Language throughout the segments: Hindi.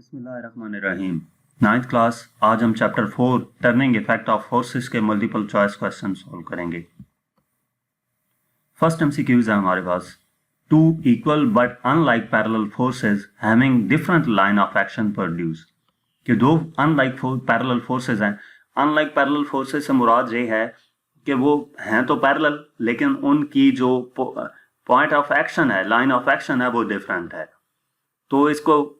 बिस्मिल्लाहिर्रहमानिर्रहीम। 9th class. आज हम chapter 4 turning effect of forces के मल्टीपल चॉइस क्वेश्चन सॉल्व करेंगे। फर्स्ट एमसीक्यूज है हमारे पास। Two equal but unlike parallel forces having different line of action produce. कि दो अनलाइक पैरेलल फोर्सेस हैं। अनलाइक पैरेलल फोर्सेस से मुराद ये है कि वो हैं तो पैरेलल, लेकिन उनकी जो पॉइंट ऑफ एक्शन है, लाइन ऑफ एक्शन है, वो डिफरेंट है। तो इसको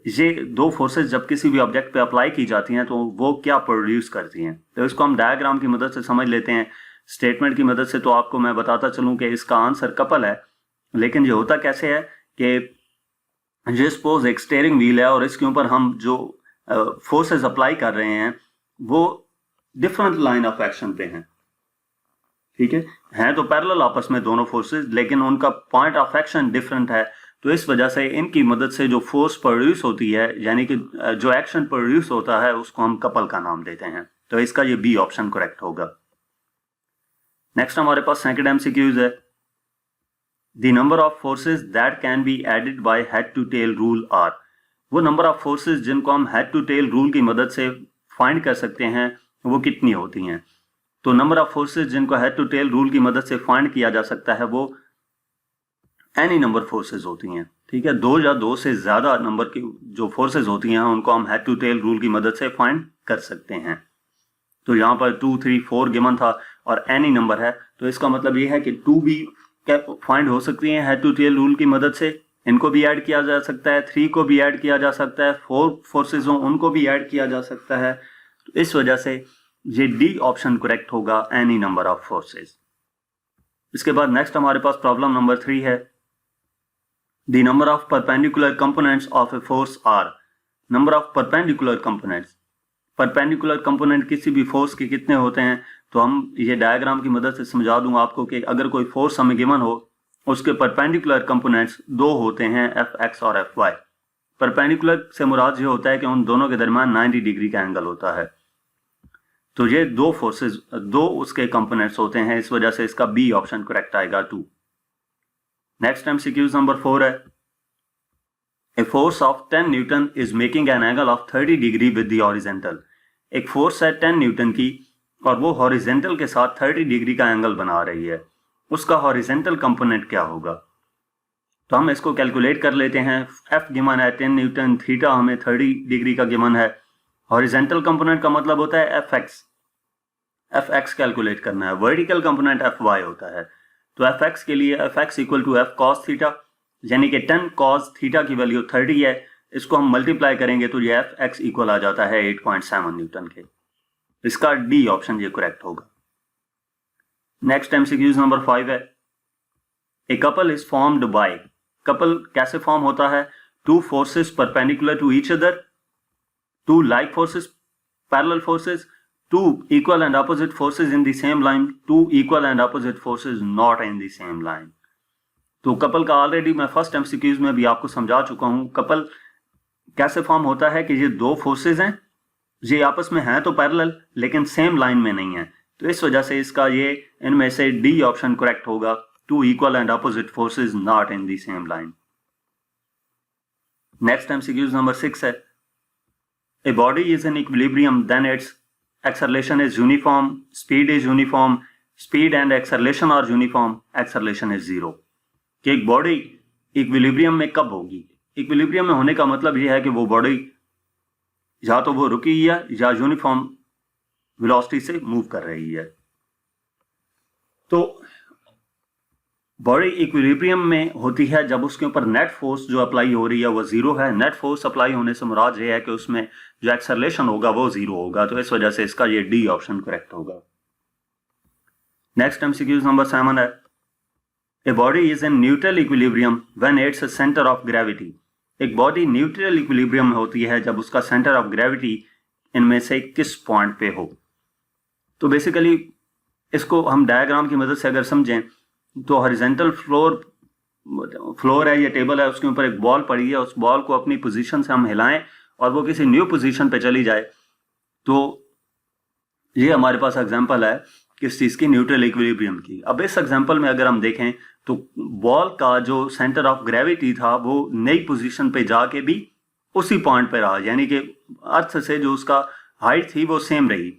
ये दो फोर्सेस जब किसी भी ऑब्जेक्ट पे अप्लाई की जाती हैं तो वो क्या प्रोड्यूस करती हैं, तो इसको हम डायग्राम की मदद से समझ लेते हैं। स्टेटमेंट की मदद से तो आपको मैं बताता चलूं कि इसका आंसर कपल है, लेकिन ये होता कैसे है कि ये सपोज एक स्टीयरिंग व्हील है और इसके ऊपर हम जो फोर्सेस अप्लाई कर रहे हैं वो डिफरेंट लाइन ऑफ एक्शन पे हैं। ठीक है, हैं तो पैरेलल आपस में दोनों फोर्सेस, लेकिन उनका पॉइंट ऑफ एक्शन डिफरेंट है। तो इस वजह से इनकी मदद से जो फोर्स प्रोड्यूस होती है, यानी कि जो एक्शन प्रोड्यूस होता है, उसको हम कपल का नाम देते हैं। तो इसका ये बी ऑप्शन करेक्ट होगा। नेक्स्ट हमारे पास सेकंड एमसीक्यूज है। The number of forces that can be added by head to tail rule are. वो नंबर ऑफ फोर्सेस जिनको हम हेड टू टेल रूल की मदद से फाइंड कर सकते हैं वो कितनी होती हैं। तो नंबर ऑफ फोर्सेस जिनको हेड टू टेल रूल की मदद से फाइंड किया जा सकता है वो एनी नंबर फोर्सेस होती हैं। ठीक है, दो या दो से ज्यादा नंबर की जो फोर्सेस होती हैं उनको हम हेड टू टेल रूल की मदद से फाइंड कर सकते हैं। तो यहाँ पर 2, 3, 4 गिवन था और एनी नंबर है, तो इसका मतलब ये है कि 2 भी फाइंड हो सकती हैं हेड टू टेल रूल की मदद से। इनको भी ऐड किया जा सकता है, 3 को भी ऐड किया जा सकता है, 4 फोर्सेज हो उनको भी ऐड किया जा सकता है। तो इस वजह से ये डी ऑप्शन करेक्ट होगा, एनी नंबर ऑफ फोर्सेज। इसके बाद नेक्स्ट हमारे पास प्रॉब्लम नंबर 3 है। The number of perpendicular components of a force are। number of perpendicular components। perpendicular component किसी भी फोर्स के कितने होते हैं, तो हम ये डायग्राम की मदद से समझा दूंगा आपको कि अगर कोई फोर्स हमें गिवन हो उसके परपेंडिकुलर कंपोनेंट्स दो होते हैं, Fx और Fy। परपेंडिकुलर से मुराद ये होता है कि उन दोनों के दरमियान 90 डिग्री का एंगल होता है। तो ये दो फोर्सेस, दो उसके कंपोनेंट्स होते हैं, इस वजह से इसका बी ऑप्शन करेक्ट आएगा 2। नेक्स्ट एमसीक्यूज नंबर 4 है। A force of 10 Newton is making an angle of 30 degree with the horizontal। एक फोर्स है 10 न्यूटन की और वो हॉरिजेंटल के साथ 30 डिग्री का एंगल बना रही है। उसका हॉरिजेंटल कंपोनेंट क्या होगा, तो हम इसको कैलकुलेट कर लेते हैं। F गिवन है 10 न्यूटन, थीटा हमें 30 डिग्री का गिवन है। हॉरिजेंटल कंपोनेंट का मतलब होता है Fx कैलकुलेट करना है। वर्टिकल कंपोनेंट Fy होता है। तो Fx के लिए Fx equal to F cos theta, यानी कि 10 cos थीटा की वैल्यू 30 है। इसको हम मल्टीप्लाई करेंगे तो ये Fx इक्वल आ जाता है 8.7 न्यूटन के। इसका डी ऑप्शन ये करेक्ट होगा। नेक्स्ट एमसीक्यूज नंबर 5 है। A couple is formed by. Couple कैसे फॉर्म होता है? Two forces perpendicular to each other, two like forces, parallel forces, two equal and opposite forces in the same line, two equal and opposite forces not in the same line। तो कपल का ऑलरेडी मैं फर्स्ट एमसीक्यूज में भी आपको समझा चुका हूं। कपल कैसे फॉर्म होता है कि ये दो फोर्सेस हैं, ये आपस में हैं तो पैरेलल लेकिन सेम लाइन में नहीं है। तो इस वजह से इसका ये इनमें से डी ऑप्शन करेक्ट होगा, two equal and opposite forces not in the same line. Next MCQs number 6 है। A body is in equilibrium then its acceleration is uniform, speed is uniform, speed and acceleration are uniform, acceleration is 0। कि एक बॉडी इक्विलिब्रियम में कब होगी? इक्विलिब्रियम में होने का मतलब यह है कि वो बॉडी या तो वो रुकी है या यूनिफॉर्म वेलोसिटी से मूव कर रही है। तो बॉडी इक्विलिब्रियम में होती है जब उसके ऊपर नेट फोर्स जो अप्लाई हो रही है वो 0 है। नेट फोर्स अप्लाई होने से मुराद ये है कि उसमें जो एक्सेलरेशन होगा वो 0 होगा। तो इस वजह से इसका ये डी ऑप्शन करेक्ट होगा। नेक्स्ट एमसीक्यूज नंबर 7 है। A body is in neutral equilibrium when its centre of gravity. एक बॉडी न्यूट्रल इक्विलिब्रियम में होती है जब उसका सेंटर ऑफ ग्रेविटी इनमें से किस पॉइंट पे हो। तो बेसिकली इसको हम डायग्राम की मदद से अगर समझें तो हॉरिजॉन्टल फ्लोर है या टेबल है, उसके ऊपर एक बॉल पड़ी है। उस बॉल को अपनी पोजीशन से हम हिलाएं और वो किसी न्यू पोजीशन पे चली जाए, तो ये हमारे पास एग्जांपल है किस चीज की, न्यूट्रल इक्विलिब्रियम की। अब इस एग्जांपल में अगर हम देखें तो बॉल का जो सेंटर ऑफ ग्रेविटी था वो नई पोजीशन पे जाके भी उसी पॉइंट पे रहा, यानी कि अर्थ से जो उसका हाइट थी वो सेम रही।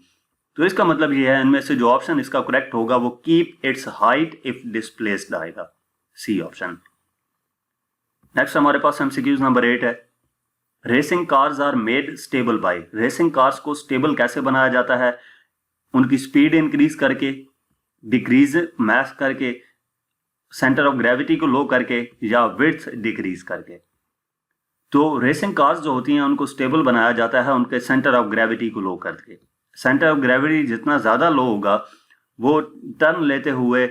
तो इसका मतलब ये है इनमें से जो ऑप्शन इसका करेक्ट होगा वो keep its height if displaced आएगा, सी ऑप्शन। नेक्स्ट हमारे पास एमसीक्यूज नंबर 8 है। Racing cars are made stable by. Racing cars को स्टेबल कैसे बनाया जाता है? उनकी स्पीड इंक्रीज करके, डिक्रीज मैस करके, सेंटर ऑफ ग्रेविटी को लो करके, या विड्थ डिक्रीज करके। तो रेसिंग कार्स जो होती हैं उनको स्टेबल बनाया जाता है उनके सेंटर ऑफ ग्रेविटी को लो करके। सेंटर ऑफ ग्रेविटी जितना ज्यादा लो होगा वो टर्न लेते हुए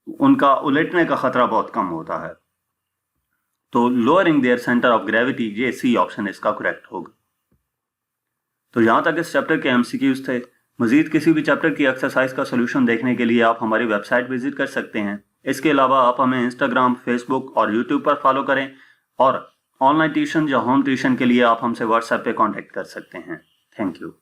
उनका उलटने का खतरा बहुत कम होता है। तो lowering there centre of gravity, ये सी ऑप्शन इसका करेक्ट होगा। तो यहां तक इस चैप्टर के एमसीक्यूज थे। मजीद किसी भी चैप्टर की एक्सरसाइज का सोल्यूशन देखने के लिए आप हमारी वेबसाइट विजिट कर सकते हैं। इसके अलावा आप हमें इंस्टाग्राम, फेसबुक और यूट्यूब पर फॉलो करें, और ऑनलाइन ट्यूशन या होम ट्यूशन के लिए आप हमसे व्हाट्सएप पे कांटेक्ट कर सकते हैं। Thank you.